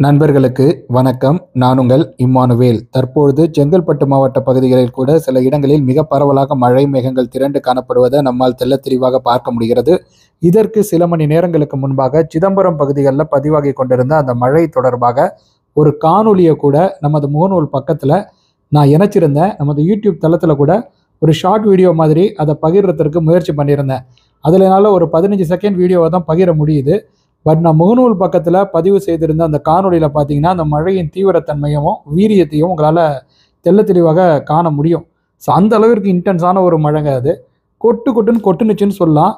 நண்பர்களுக்கு வணக்கம். நான் உங்கள் இம்மானுவேல். தற்பொழுது செங்கல்பட்டு மாவட்ட பகுதிகளில் கூட சில இடங்களில் மிக பரவலாக மழை மேகங்கள் திரண்டு காணப்படுவதை நம்மால் தெள்ளத் தெளிவாக பார்க்க முடிகிறது. இதற்கு சில மணி நேரங்களுக்கு முன்பாக சிதம்பரம் பகுதிகளில் பதிவாகி கொண்டிருந்த அந்த மழை தொடர்பாக ஒரு காணொலியை கூட நமது முகநூல் பக்கத்தில் நான் இணைச்சிருந்தேன். நமது யூடியூப் தளத்தில் கூட ஒரு ஷார்ட் வீடியோ மாதிரி அதை பகிர்றதுக்கு முயற்சி பண்ணியிருந்தேன். அதில் என்னால் ஒரு 15 செகண்ட் வீடியோவை தான் பகிர முடியுது. பட் நான் முகநூல் பக்கத்தில் பதிவு செய்திருந்த அந்த காணொலியில் பார்த்தீங்கன்னா அந்த மழையின் தீவிரத்தன்மையும் வீரியத்தையும் உங்களால் தெள்ள தெளிவாக காண முடியும். ஸோ அந்த அளவிற்கு இன்டென்ஸான ஒரு மழைங்க அது. கொட்டுன்னு கொட்டுனுச்சுன்னு சொல்லலாம்.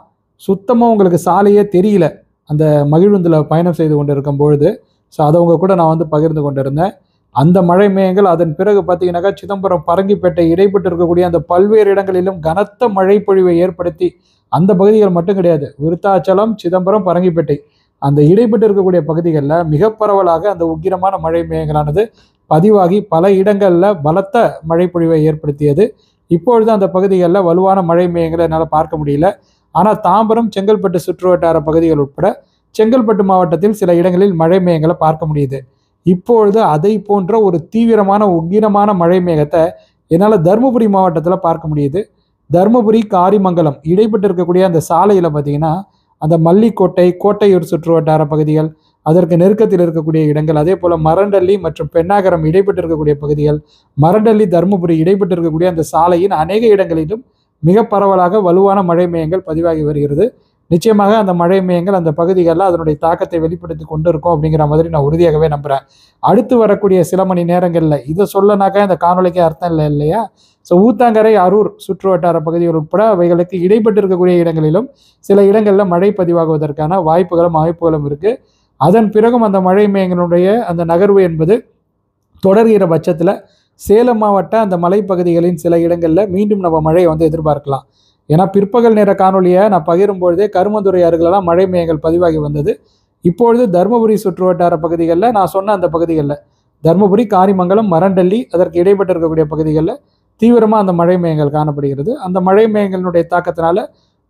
சுத்தமாக உங்களுக்கு சாலையே தெரியல அந்த மகிழுந்தில் பயணம் செய்து கொண்டு இருக்கும் பொழுது. ஸோ அதை உங்க கூட நான் பகிர்ந்து கொண்டிருந்தேன். அந்த மழை மேகங்கள் அதன் பிறகு பார்த்தீங்கன்னாக்கா சிதம்பரம் பரங்கிப்பேட்டை இடைப்பட்டு இருக்கக்கூடிய அந்த பல்வேறு இடங்களிலும் கனத்த மழை பொழிவை ஏற்படுத்தி அந்த பகுதிகள் மட்டும் கிடையாது, விருத்தாச்சலம், சிதம்பரம், பரங்கிப்பேட்டை அந்த இடைப்பட்டு இருக்கக்கூடிய பகுதிகளில் மிக பரவலாக அந்த உக்கிரமான மழை மேகங்களானது பதிவாகி பல இடங்களில் பலத்த மழை பொழிவை ஏற்படுத்தியது. இப்பொழுது அந்த பகுதிகளில் வலுவான மழை மேகங்களை என்னால் பார்க்க முடியல. ஆனால் தாம்பரம், செங்கல்பட்டு சுற்றுவட்டார பகுதிகள் உட்பட செங்கல்பட்டு மாவட்டத்தில் சில இடங்களில் மழை மேகங்களை பார்க்க முடியுது. இப்பொழுது அதை போன்ற ஒரு தீவிரமான உக்கிரமான மழை மேகத்தை என்னால் தருமபுரி மாவட்டத்தில் பார்க்க முடியுது. தருமபுரி காரிமங்கலம் இடைப்பட்டு இருக்கக்கூடிய அந்த சாலையில் பார்த்தீங்கன்னா அந்த மல்லிக்கோட்டை, கோட்டையூர் சுற்றுவட்டார பகுதிகள், அதற்கு நெருக்கத்தில் இருக்கக்கூடிய இடங்கள், அதே போல் மரண்டள்ளி மற்றும் பெண்ணாகரம் இடைப்பட்டு இருக்கக்கூடிய பகுதிகள், மரண்டள்ளி தருமபுரி இடைப்பட்டு இருக்கக்கூடிய அந்த சாலையின் அநேக இடங்களிலும் மிக பரவலாக வலுவான மழை மேகங்கள் பதிவாகி வருகிறது. நிச்சயமாக அந்த மழை மேகங்கள் அந்த பகுதிகளில் அதனுடைய தாக்கத்தை வெளிப்படுத்தி கொண்டு இருக்கும் அப்படிங்கிற மாதிரி நான் உறுதியாகவே நம்புகிறேன். அடுத்து வரக்கூடிய சில மணி நேரங்களில் இதை சொல்லனாக்கா இந்த காணொலிக்கு அர்த்தம் இல்லை இல்லையா? ஸோ ஊத்தாங்கரை, அரூர் சுற்றுவட்டார பகுதிகள் உட்பட அவைகளுக்கு இடைப்பட்டு இருக்கக்கூடிய இடங்களிலும் சில இடங்களில் மழை பதிவாகுவதற்கான வாய்ப்புகளும் இருக்குது. அதன் பிறகும் அந்த மழை மேகங்களுடைய அந்த நகர்வு என்பது தொடர்கிற பட்சத்தில் சேலம் மாவட்ட அந்த மலைப்பகுதிகளின் சில இடங்களில் மீண்டும் நம்ம மழையை எதிர்பார்க்கலாம். ஏன்னா பிற்பகல் நேர காணொலியை நான் பகிரும்பொழுதே கருமந்துறை அருகிலெல்லாம் மழை மேகங்கள் பதிவாகி வந்தது. இப்பொழுது தருமபுரி சுற்றுவட்டார பகுதிகளில் நான் சொன்ன அந்த பகுதிகளில் தருமபுரி, காரிமங்கலம், மரண்டள்ளி அதற்கு இடைப்பட்டு இருக்கக்கூடிய பகுதிகளில் தீவிரமாக அந்த மழை மேகங்கள் காணப்படுகிறது. அந்த மழை மேகங்களுடைய தாக்கத்தினால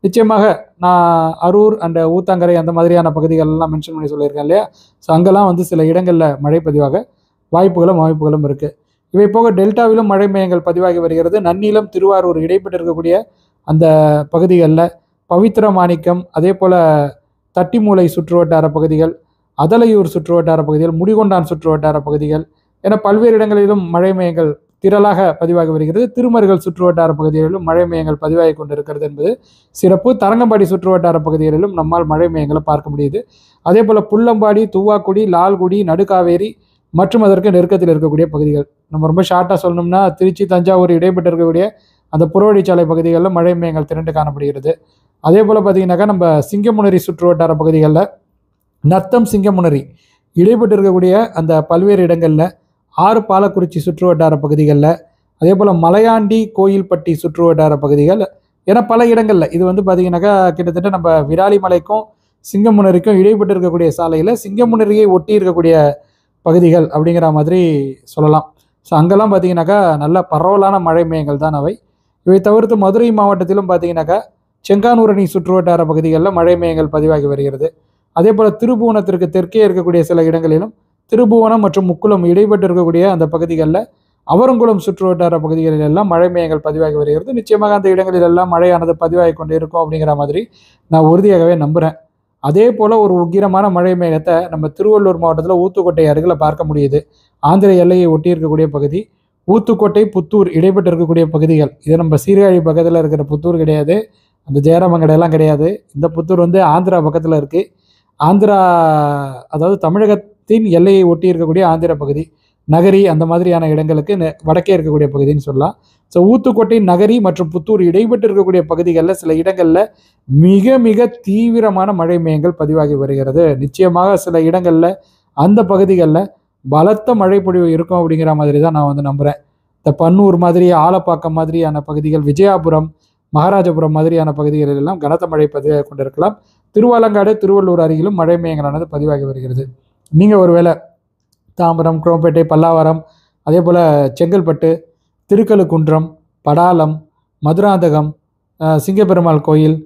நிச்சயமாக நான் அரூர் அண்ட் ஊத்தாங்கரை அந்த மாதிரியான பகுதிகளெல்லாம் மென்ஷன் பண்ணி சொல்லியிருக்கேன் இல்லையா? ஸோ அங்கெல்லாம் சில இடங்களில் மழை பதிவாக வாய்ப்புகளும் இருக்குது. இவை போக டெல்டாவிலும் மழை மேகங்கள் பதிவாகி வருகிறது. நன்னிலம், திருவாரூர் இடைப்பட்டு இருக்கக்கூடிய அந்த பகுதிகளில் பவித்திரமாணிக்கம், அதே போல் தட்டிமூலை சுற்றுவட்டார பகுதிகள், அதலையூர் சுற்றுவட்டார பகுதிகள், முடிகொண்டான் சுற்றுவட்டார பகுதிகள் என பல்வேறு இடங்களிலும் மழை மேகங்கள் திரளாக பதிவாகி வருகிறது. திருமருகல் சுற்றுவட்டார பகுதிகளிலும் மழை மேகங்கள் பதிவாகி கொண்டிருக்கிறது என்பது சிறப்பு. தரங்கம்பாடி சுற்றுவட்டார பகுதிகளிலும் நம்மால் மழை மேகங்களை பார்க்க முடியுது. அதே போல் புள்ளம்பாடி, துவாக்குடி, லால்குடி, நடுக்காவேரி மற்றும் அதற்கு நெருக்கத்தில் இருக்கக்கூடிய பகுதிகள். நம்ம ரொம்ப ஷார்ட்டாக சொல்லணும்னா திருச்சி, தஞ்சாவூர் இடைப்பட்டு இருக்கக்கூடிய அந்த புறவழிச்சாலை பகுதிகளில் மழை மேகங்கள் திரண்டு காணப்படுகிறது. அதே போல் பார்த்தீங்கன்னாக்கா நம்ம சிங்கமுனரி சுற்றுவட்டார பகுதிகளில் நத்தம், சிங்கமுனரி இடைப்பட்டு இருக்கக்கூடிய அந்த பல்வேறு இடங்களில், ஆறு பாலக்குறிச்சி சுற்றுவட்டார பகுதிகளில், அதே போல் மலையாண்டி, கோயில்பட்டி சுற்றுவட்டார பகுதிகள் என பல இடங்களில் இது பார்த்தீங்கன்னாக்கா கிட்டத்தட்ட நம்ம விராலிமலைக்கும் சிங்கமுனரிக்கும் இடைப்பட்டு இருக்கக்கூடிய சாலையில் சிங்கமுனரியை ஒட்டி இருக்கக்கூடிய பகுதிகள் அப்படிங்கிற மாதிரி சொல்லலாம். ஸோ அங்கெல்லாம் பார்த்தீங்கன்னாக்கா நல்ல பரவலான மழை மேகங்கள் தான் அவை. இவை தவிர்த்து மதுரை மாவட்டத்திலும் பார்த்தீங்கன்னாக்கா செங்கானூரணி சுற்றுவட்டார பகுதிகளில் மழை மேகங்கள் பதிவாகி வருகிறது. அதே போல் திருபுவனத்திற்கு தெற்கே இருக்கக்கூடிய சில இடங்களிலும், திருபுவனம் மற்றும் முக்குளம் இடைப்பட்டு இருக்கக்கூடிய அந்த பகுதிகளில், அவரங்குளம் சுற்றுவட்டார பகுதிகளில் எல்லாம் மழை மேகங்கள் பதிவாகி வருகிறது. நிச்சயமாக அந்த இடங்களிலெல்லாம் மழையானது பதிவாகி கொண்டு இருக்கும் அப்படிங்கிற மாதிரி நான் உறுதியாகவே நம்புகிறேன். அதே போல் ஒரு உக்கிரமான மழை மேகத்தை நம்ம திருவள்ளூர் மாவட்டத்தில் ஊத்துக்கோட்டை அருகில் பார்க்க முடியுது. ஆந்திர எல்லையை ஒட்டி இருக்கக்கூடிய பகுதி ஊத்துக்கோட்டை, புத்தூர் இடைப்பட்டு இருக்கக்கூடிய பகுதிகள். இது நம்ம சீர்காழி பக்கத்தில் இருக்கிற புத்தூர் கிடையாது, அந்த ஜெயராமங்கடையெல்லாம் கிடையாது. இந்த புத்தூர் ஆந்திரா பக்கத்தில் இருக்குது. ஆந்திரா, அதாவது தமிழகத்தின் எல்லையை ஒட்டி இருக்கக்கூடிய ஆந்திர பகுதி, நகரி அந்த மாதிரியான இடங்களுக்கு வடக்கே இருக்கக்கூடிய பகுதின்னு சொல்லலாம். ஸோ ஊத்துக்கோட்டை, நகரி மற்றும் புத்தூர் இடைப்பட்டு இருக்கக்கூடிய பகுதிகளில் சில இடங்களில் மிக மிக தீவிரமான மழை மேகங்கள் பதிவாகி வருகிறது. நிச்சயமாக சில இடங்களில் அந்த பகுதிகளில் பலத்த மழை பொழிவு இருக்கும் அப்படிங்கிற மாதிரி தான் நான் நம்புகிறேன். இந்த பன்னூர் மாதிரி, ஆலப்பாக்கம் மாதிரியான பகுதிகள், விஜயாபுரம், மகாராஜபுரம் மாதிரியான பகுதிகளில் எல்லாம் கனத்த மழை பதிவாகி கொண்டிருக்கலாம். திருவாலங்காடு, திருவள்ளூர் அருகிலும் மழை மேகங்களானது பதிவாகி வருகிறது. நீங்கள் ஒருவேளை தாம்பரம், குரோம்பேட்டை, பல்லாவரம், அதே போல் செங்கல்பட்டு, திருக்கழுக்குன்றம், படாலம், மதுராந்தகம், சிங்கப்பெருமாள் கோயில்,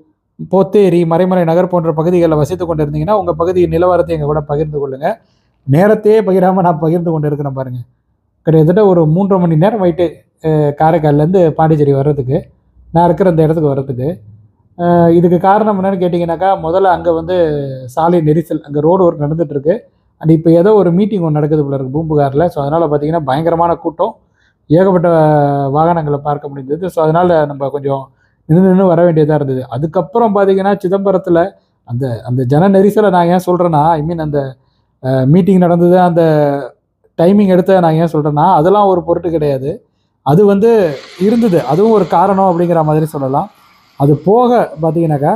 போத்தேரி, மறைமலை நகர் போன்ற பகுதிகளில் வசித்து கொண்டிருந்தீங்கன்னா உங்கள் பகுதியின் நிலவரத்தை எங்கள் கூட பகிர்ந்து கொள்ளுங்கள். நேரத்தையே பகிராமல் நான் பகிர்ந்து கொண்டு இருக்கிறேன் பாருங்கள். கிட்டத்தட்ட ஒரு 3.5 மணி நேரம் ஆயிட்டு காரைக்கால்லேருந்து பாண்டிச்சேரி வர்றதுக்கு, நான் இருக்கிற இந்த இடத்துக்கு வர்றதுக்கு. இதுக்கு காரணம் என்னென்னு கேட்டிங்கனாக்கா, முதல்ல அங்கே வந்து சாலை நெரிசல், அங்கே ரோடு ஒர்க் நடந்துகிட்ருக்கு. அண்ட் இப்போ ஏதோ ஒரு மீட்டிங் ஒன்று நடக்குது போல இருக்குது பூம்புகாரில். ஸோ அதனால் பார்த்திங்கன்னா பயங்கரமான கூட்டம், ஏகப்பட்ட வாகனங்களை பார்க்க முடிந்தது. ஸோ அதனால் நம்ம கொஞ்சம் நின்று வர வேண்டியதாக இருந்தது. அதுக்கப்புறம் பார்த்திங்கன்னா சிதம்பரத்தில் அந்த அந்த ஜன நெரிசலை நான் ஏன் சொல்கிறேன்னா, ஐ மீன் அந்த மீட்டிங் நடந்தது, அந்த டைமிங் எடுத்த நான் ஏன் சொல்கிறேன்னா, அதெல்லாம் ஒரு பொருட்டு கிடையாது. அது வந்து இருந்தது, அதுவும் ஒரு காரணம் அப்படிங்கிற மாதிரி சொல்லலாம். அது போக பார்த்தீங்கன்னாக்கா,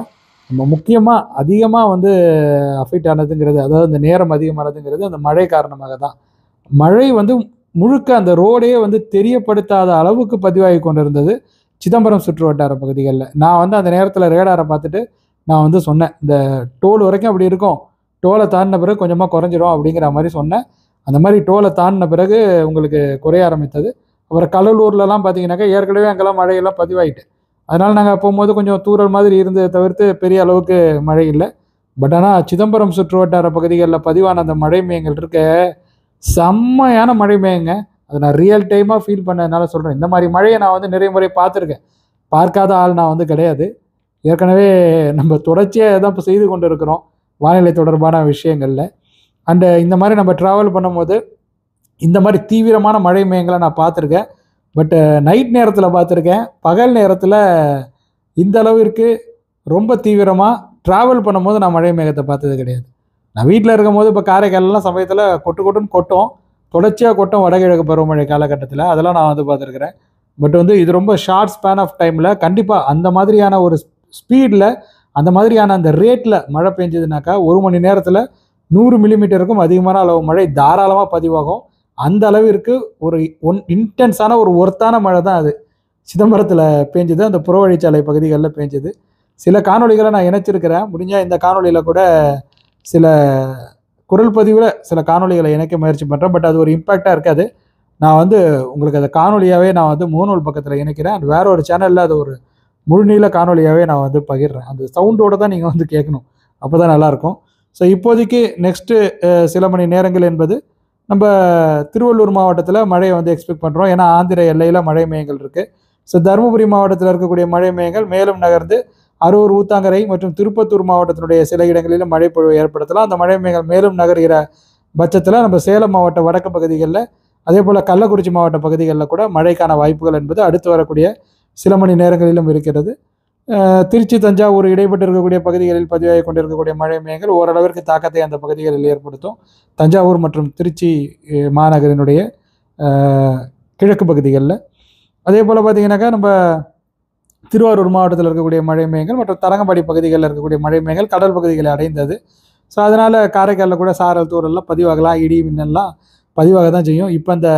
நம்ம முக்கியமாக அதிகமாக வந்து அஃபெக்ட் ஆனதுங்கிறது, அதாவது இந்த நேரம் அதிகமானதுங்கிறது அந்த மழை காரணமாக தான். மழை வந்து முழுக்க அந்த ரோடே வந்து தெரியப்படுத்தாத அளவுக்கு பதிவாகி கொண்டிருந்தது சிதம்பரம் சுற்று வட்டார பகுதிகளில். நான் வந்து அந்த நேரத்தில் ரேடாரை பார்த்துட்டு நான் வந்து சொன்னேன், இந்த டோல் வரைக்கும் அப்படி இருக்கும், டோலை தாண்டின பிறகு கொஞ்சமாக குறைஞ்சிரும் அப்படிங்கிற மாதிரி சொன்னேன். அந்த மாதிரி டோலை தாண்டின பிறகு உங்களுக்கு குறைய ஆரம்பித்தது. அப்புறம் கடலூர்லலாம் பார்த்தீங்கன்னாக்கா ஏற்கனவே அங்கெல்லாம் மழையெல்லாம் பதிவாயிட்டு, அதனால் நாங்கள் போகும்போது கொஞ்சம் தூறல் மாதிரி இருந்ததை தவிர்த்து பெரிய அளவுக்கு மழை இல்லை. பட் ஆனால் சிதம்பரம் சுற்று வட்டார பகுதிகளில் பதிவான அந்த மழை மேகங்கள் இருக்க செம்மையான மழை மேகங்க. அதை நான் ரியல் டைமாக ஃபீல் பண்ணதுனால சொல்கிறேன். இந்த மாதிரி மழையை நான் வந்து நிறைய முறை பார்த்துருக்கேன், பார்க்காத ஆள் நான் வந்து கிடையாது. ஏற்கனவே நம்ம தொடர்ச்சியாக தான் இப்போ செய்து கொண்டு இருக்கிறோம் வானிலை தொடர்பான விஷயங்களில். அண்டு இந்த மாதிரி நம்ம ட்ராவல் பண்ணும்போது இந்த மாதிரி தீவிரமான மழை மேகங்களை நான் பார்த்துருக்கேன். பட்டு நைட் நேரத்தில் பார்த்துருக்கேன். பகல் நேரத்தில் இந்த அளவிற்கு ரொம்ப தீவிரமாக ட்ராவல் பண்ணும்போது நான் மழை மேகத்தை பார்த்தது கிடையாது. நான் வீட்டில் இருக்கும்போது இப்போ காரைக்காலெலாம் சமயத்தில் கொட்டுன்னு கொட்டும், தொடர்ச்சியாக கொட்டும் வடகிழக்கு பருவமழை காலகட்டத்தில், அதெல்லாம் நான் வந்து பார்த்துருக்குறேன். பட் வந்து இது ரொம்ப ஷார்ட் ஸ்பேன் ஆஃப் டைமில் கண்டிப்பாக அந்த மாதிரியான ஒரு ஸ்பீடில், அந்த மாதிரியான அந்த ரேட்டில் மழை பெஞ்சதுனாக்கா 1 மணி நேரத்தில் 100 மில்லிமீட்டருக்கும் அதிகமான அளவு மழை தாராளமாக பதிவாகும். அந்த அளவிற்கு ஒரு இன்டென்ஸான ஒரு ஒர்த்தான மழை தான் அது சிதம்பரத்தில் பேஞ்சது, அந்த புறவழிச்சாலை பகுதிகளில் பேஞ்சது. சில காணொலிகளை நான் இணைச்சிருக்கிறேன். முடிஞ்சால் இந்த காணொலியில் கூட சில குரல் பதிவில் சில காணொலிகளை இணைக்க முயற்சி பண்ணுறேன். பட் அது ஒரு இம்பேக்டாக இருக்காது. நான் வந்து உங்களுக்கு அந்த காணொலியாகவே நான் வந்து முகநூல் பக்கத்தில் இணைக்கிறேன். அது வேற ஒரு சேனலில் அது ஒரு முழுநீள காணொலியாகவே நான் வந்து பகிர்றேன். அந்த சவுண்டோடு தான் நீங்கள் வந்து கேட்கணும், அப்போ தான் நல்லாயிருக்கும். ஸோ இப்போதைக்கு நெக்ஸ்ட்டு சில மணி நேரங்கள் என்பது நம்ம திருவள்ளூர் மாவட்டத்தில் மழையை வந்து எக்ஸ்பெக்ட் பண்ணுறோம். ஏன்னா ஆந்திர எல்லையில் மழை மேகங்கள் இருக்குது. ஸோ தருமபுரி மாவட்டத்தில் இருக்கக்கூடிய மழை மேகங்கள் மேலும் நகர்ந்து அரூர், ஊத்தாங்கரை மற்றும் திருப்பத்தூர் மாவட்டத்தினுடைய சில இடங்களில் மழை பொழிவை ஏற்படுத்தலாம். அந்த மழை மேகங்கள் மேலும் நகர்கிற பட்சத்தில் நம்ம சேலம் மாவட்ட வடக்கு பகுதிகளில், அதே போல் கள்ளக்குறிச்சி மாவட்ட பகுதிகளில் கூட மழைக்கான வாய்ப்புகள் என்பது அடுத்து வரக்கூடிய சில மணி நேரங்களிலும் இருக்கிறது. திருச்சி, தஞ்சாவூர் இடைப்பட்டு இருக்கக்கூடிய பகுதிகளில் பதிவாகி கொண்டிருக்கக்கூடிய மழை மேகங்கள் ஓரளவிற்கு தாக்கத்தை அந்த பகுதிகளில் ஏற்படுத்தும். தஞ்சாவூர் மற்றும் திருச்சி மாநகரினுடைய கிழக்கு பகுதிகளில். அதே போல் பார்த்திங்கனாக்கா நம்ம திருவாரூர் மாவட்டத்தில் இருக்கக்கூடிய மழை மேகங்கள் மற்றும் தரங்கம்பாடி பகுதிகளில் இருக்கக்கூடிய மழை மேகங்கள் கடல் பகுதிகளை அடைந்தது. ஸோ அதனால் காரைக்காலில் கூட சாரல் தூரல்லாம் பதிவாகலாம், இடி மின்னல்லாம் பதிவாக தான் செய்யும். இப்போ அந்த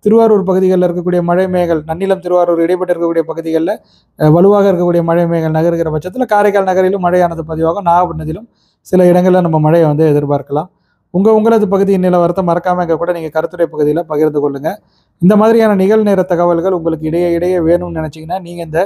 திருவாரூர் பகுதிகளில் இருக்கக்கூடிய மழை மேகங்கள், நன்னிலம் திருவாரூர் இடைப்பட்டு இருக்கக்கூடிய பகுதிகளில் வலுவாக இருக்கக்கூடிய மழை மேகங்கள் நகர்கிற பட்சத்தில் காரைக்கால் நகரிலும் மழையானது பதிவாகும். நாகப்பட்டினத்திலும் சில இடங்களில் நம்ம மழையை வந்து எதிர்பார்க்கலாம். உங்களது பகுதியின் நிலவரத்தை மறக்காமல் எங்கள் கூட நீங்கள் கருத்துரை பகுதியில் பகிர்ந்து கொள்ளுங்கள். இந்த மாதிரியான நிகழ்நேர தகவல்கள் உங்களுக்கு இடையே வேணும்னு நினச்சிங்கன்னா நீங்கள் இந்த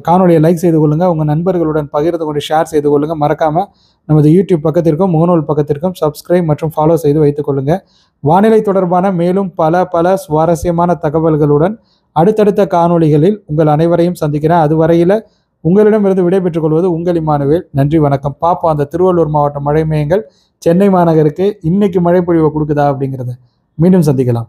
காணொலியை லைக் செய்து கொள்ளுங்கள், உங்கள் நண்பர்களுடன் பகிர்ந்து கொண்டு ஷேர் செய்து கொள்ளுங்கள். மறக்காமல் நமது யூடியூப் பக்கத்திற்கும் முகநூல் பக்கத்திற்கும் சப்ஸ்கிரைப் மற்றும் ஃபாலோ செய்து வைத்துக் கொள்ளுங்கள். வானிலை தொடர்பான மேலும் பல சுவாரஸ்யமான தகவல்களுடன் அடுத்தடுத்த காணொலிகளில் உங்கள் அனைவரையும் சந்திக்கிறேன். அதுவரையில் உங்களிடமிருந்து விடைபெற்றுக் கொள்வது உங்கள் இம்மானுவேல். நன்றி, வணக்கம். பார்ப்போம் அந்த திருவள்ளூர் மாவட்ட மழை மேகங்கள் சென்னை மாநகருக்கு இன்னைக்கு மழை பொழிவை கொடுக்குதா அப்படிங்கிறத. மீண்டும் சந்திக்கலாம்.